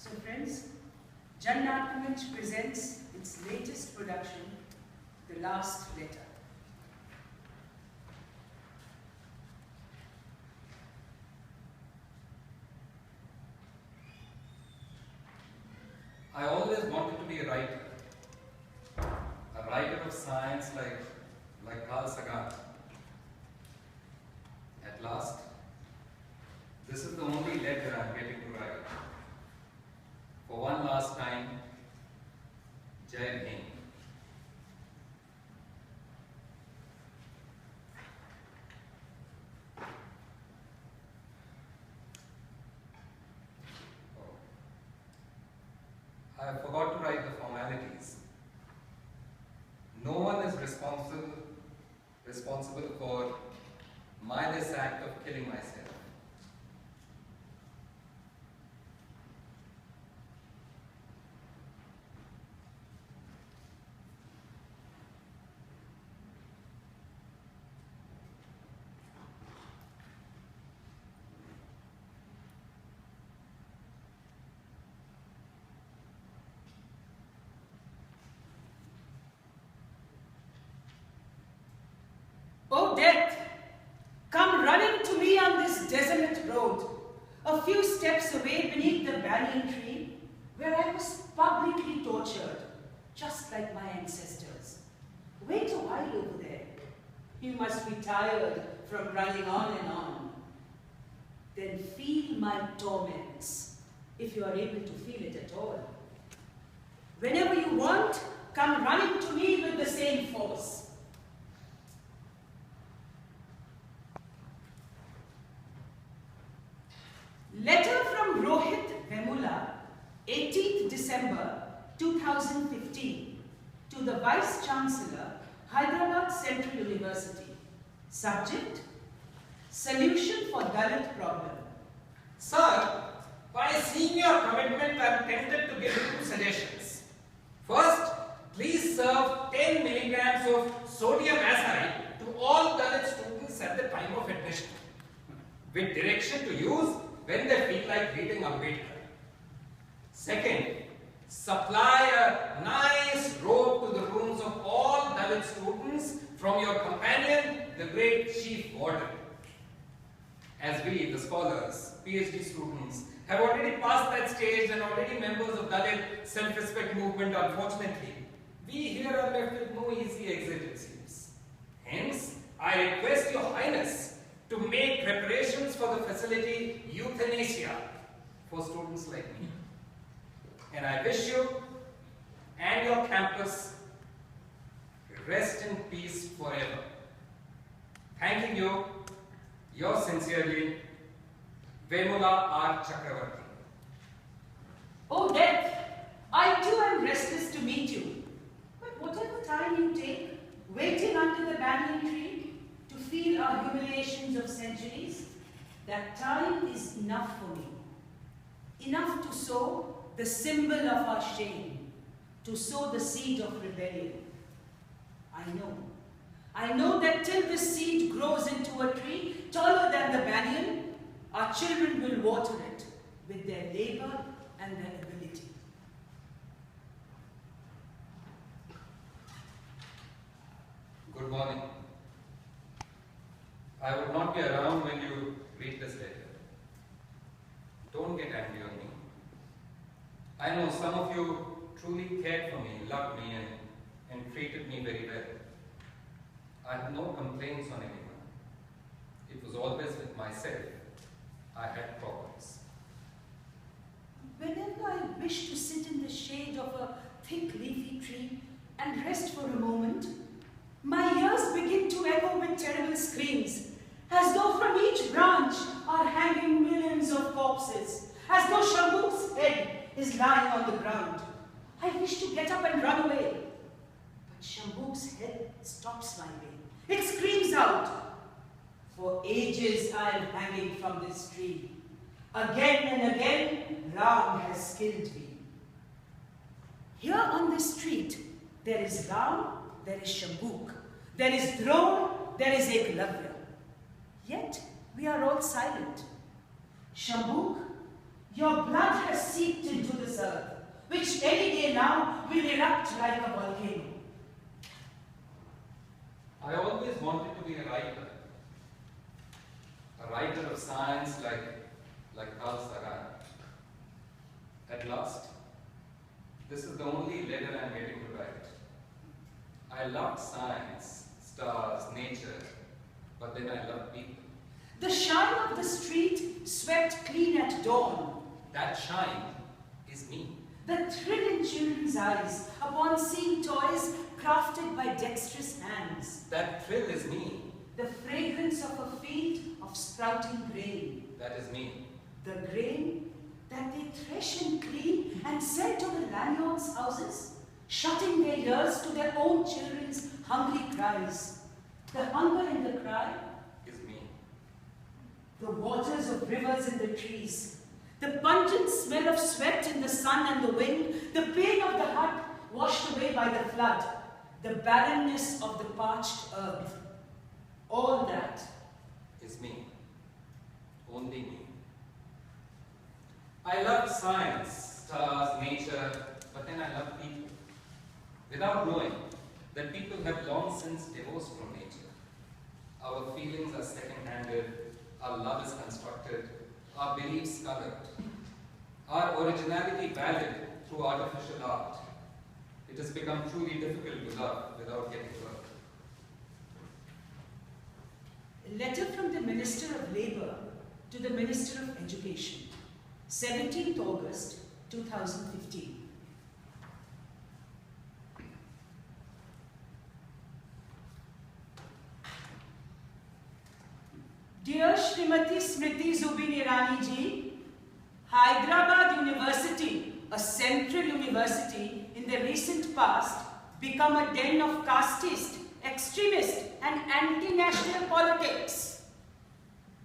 So friends, Jana Natya Manch presents its latest production, The Last Letter. I always wanted to be a writer of science like Carl Sagan. At last, this is the only letter I'm getting to write. For one last time, Jai Hind. I forgot to write the formalities. No one is responsible for mindless act of killing myself. Oh death, come running to me on this desolate road, a few steps away beneath the banyan tree, where I was publicly tortured, just like my ancestors. Wait a while over there. You must be tired from running on and on. Then feel my torments, if you are able to feel it at all. Whenever you want, come running to me with the same force. Letter from Rohith Vemula, 18th December 2015, to the Vice Chancellor, Hyderabad Central University. Subject: Solution for Dalit Problem. Sir, by seeing your commitment, I am tempted to give you two suggestions. First, please serve 10 milligrams of sodium azide to all Dalit students at the time of admission, with direction to use when they feel like reading Ambedkar. Second, supply a nice robe to the rooms of all Dalit students from your companion, the great Chief Warden. As we, the scholars, PhD students, have already passed that stage and already members of Dalit self-respect movement, unfortunately, we here are left with no easy exit, it seems. Hence, I request your Highness to make preparations for the facility euthanasia for students like me. And I wish you and your campus rest in peace forever. Thanking you, yours sincerely, Vemula R. Chakravarti. Oh death, I too am restless to meet you. But whatever time you take, waiting under the banyan tree, to feel our humiliations of centuries, that time is enough for me. Enough to sow the symbol of our shame, to sow the seed of rebellion. I know that till this seed grows into a tree taller than the banyan, our children will water it with their labor and their ability. Good morning. I would not be around when you read this letter. Don't get angry on me. I know some of you truly cared for me, loved me, and treated me very well. I have no complaints on anyone. It was always with myself I had problems. Whenever I wish to sit in the shade of a thick leafy tree and rest for a moment, my ears begin to echo with terrible screams, as though from each branch are hanging millions of corpses, as though Shambhu's head is lying on the ground. I wish to get up and run away, but Shambhu's head stops my way. It screams out, "For ages I am hanging from this tree. Again and again, Ram has killed me." Here on this street, there is Ram, there is Shambhu, there is Drone, there is Eklavya. Yet we are all silent. Shambhu, Your blood has seeped into this earth, which any day now will erupt like a volcano. I always wanted to be a writer of science like Carl Sagan. At last, this is the only letter I'm getting to write. I loved science, stars, nature, but then I loved people. The shine of the street swept clean at dawn. That shine is me. The thrill in children's eyes upon seeing toys crafted by dexterous hands. That thrill is me. The fragrance of a field of sprouting grain. That is me. The grain that they thresh and clean and sell to the landlords' houses, shutting their ears to their own children's hungry cries. The hunger in the cry is me. The waters of rivers in the trees, the pungent smell of sweat in the sun and the wind, the pain of the hut washed away by the flood, the barrenness of the parched earth. All that is me. Only me. I love science, stars, nature, but then I love people. Without knowing that people have long since divorced from nature. Our feelings are second-handed, our love is constructed, our beliefs colored, our originality valid through artificial art. It has become truly difficult to love without getting hurt. A letter from the Minister of Labour to the Minister of Education, 17th August 2015. Dear Srimati Smriti Zubin Irani ji, Hyderabad University, a central university in the recent past, become a den of casteist, extremist and anti-national politics.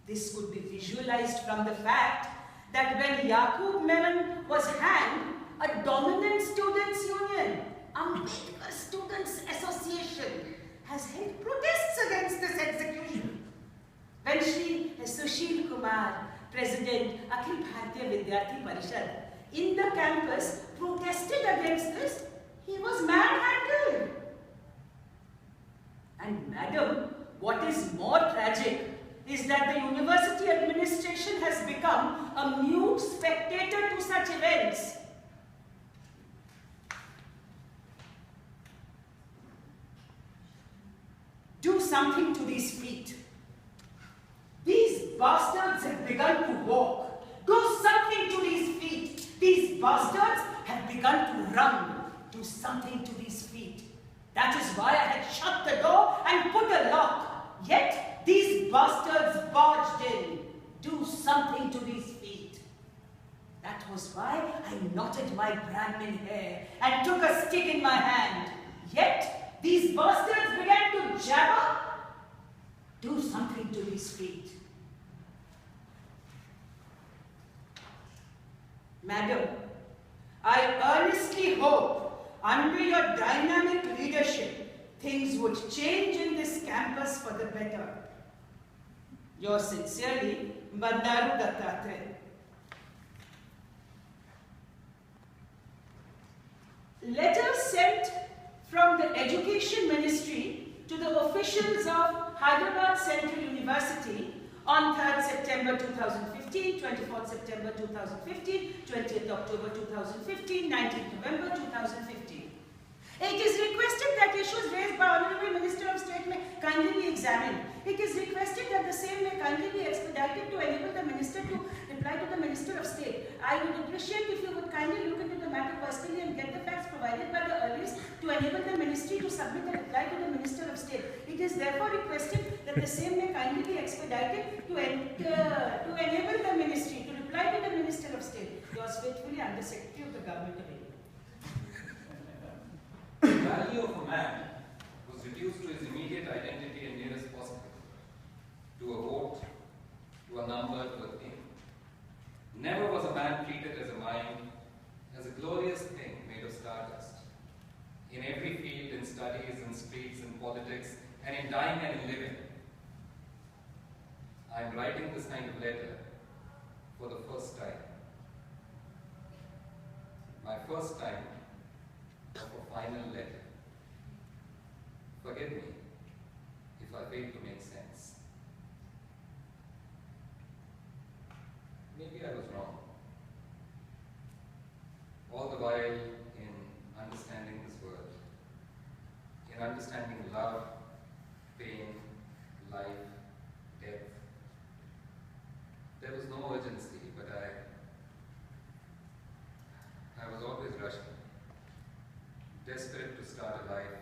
This could be visualized from the fact that when Yaqub Memon was hanged, a dominant students' union, Ambedkar Students' Association, has held protests against this execution. When Shri Sushil Kumar, President Akhil Bharatiya Vidyarthi Parishad, in the campus protested against this, he was manhandled. And madam, what is more tragic is that the university administration has become a mute spectator to such events. Do something to these feet. These bastards have begun to walk. Do something to these feet. These bastards have begun to run. Do something to these feet. That is why I had shut the door and put a lock. Yet these bastards barged in. Do something to these feet. That was why I knotted my Brahmin hair and took a stick in my hand. Yet these bastards began to jabber. Do something to these feet. Madam, I earnestly hope under your dynamic leadership, things would change in this campus for the better. Yours sincerely, Bandaru Dattatreya. Letter sent from the Education Ministry to the officials of Hyderabad Central University on 3rd September 2015, 24th September 2015, 20th October 2015, 19th November 2015. It is requested that issues raised by Honorable Minister of State may kindly be examined. It is requested that the same may kindly be expedited to enable the Minister to reply to the Minister of State. I would appreciate if you would kindly look into the matter personally and get the facts provided by the earliest to enable the Ministry to submit a reply to the Minister of State. It is therefore requested that the same may kindly be expedited to enable the Ministry to reply to the Minister of State. Yours faithfully, Under Secretary of the Government of India. The value of a man was reduced to his immediate identity and nearest possible, to a vote, to a number, to a thing. Never was a man treated as a mind, as a glorious thing made of stardust. In every field, in studies, in streets, in politics, and in dying and in living, I am writing this kind of letter for the first time. my first time of a final letter. Forgive me if I fail to make sense. Maybe I was wrong. All the while in understanding this world, in understanding love, pain, life, death, there was no urgency, but I was always rushing, desperate to start a life.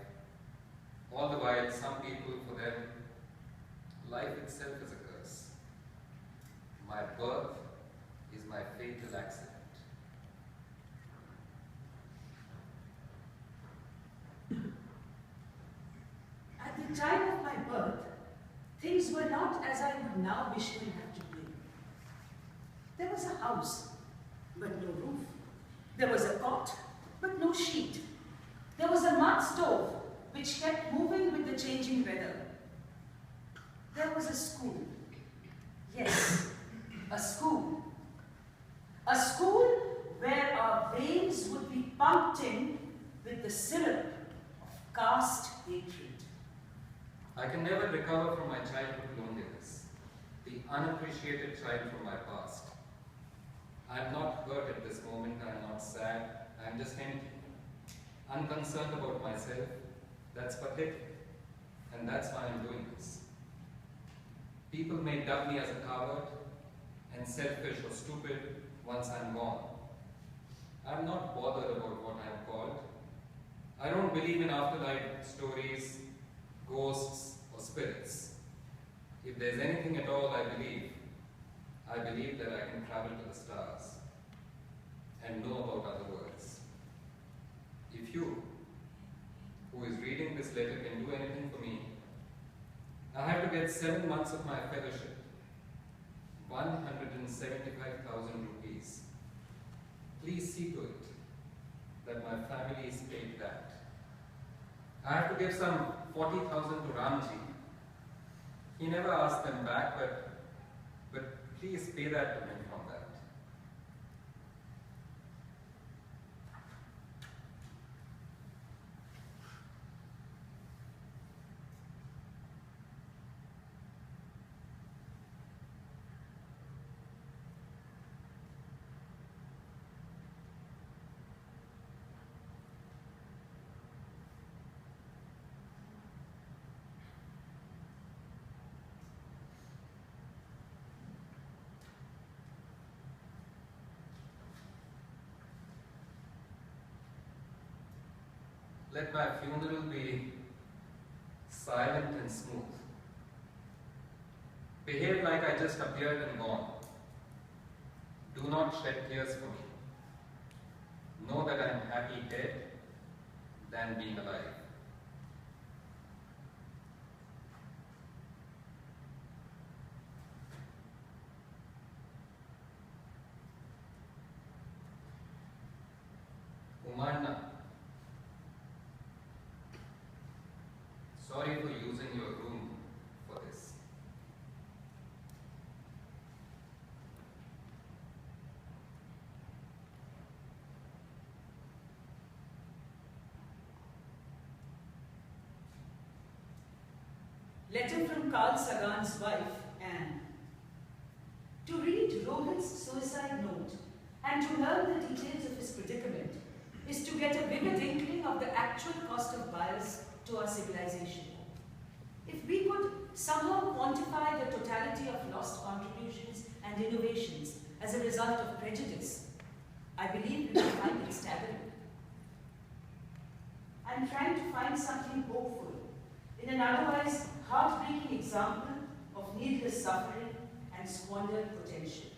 All the while, some people, for them, life itself is a curse. My birth is my fatal accident. At the time of my birth, things were not as I would now wish them have to be. There was a house, but no roof. There was a cot, but no sheet. There was a mud stove, which kept moving with the changing weather. There was a school. Yes, a school. A school where our veins would be pumped in with the syrup of caste hatred. I can never recover from my childhood loneliness, the unappreciated child from my past. I am not hurt at this moment, I am not sad, I am just empty. Unconcerned about myself, that's pathetic, and that's why I'm doing this. People may dub me as a coward and selfish or stupid once I'm gone. I'm not bothered about what I'm called. I don't believe in afterlife stories, ghosts, or spirits. If there's anything at all I believe that I can travel to the stars and know about other worlds. If you, who is reading this letter, can do anything for me, I have to get 7 months of my fellowship, 175,000 rupees. Please see to it that my family is paid that. I have to give some 40,000 to Ramji. He never asked them back, but please pay that to him from that. Let my funeral be silent and smooth. Behave like I just appeared and gone. Do not shed tears for me. Know that I am happy dead than being alive. Umanna, sorry for using your room for this. Letter from Carl Sagan's wife, Anne. To read Rohith's suicide note and to learn the details of his predicament is to get a vivid inkling of the actual cost of bias to our civilization. If we could somehow quantify the totality of lost contributions and innovations as a result of prejudice, I believe we will find it staggering. I'm trying to find something hopeful in an otherwise heartbreaking example of needless suffering and squandered potential.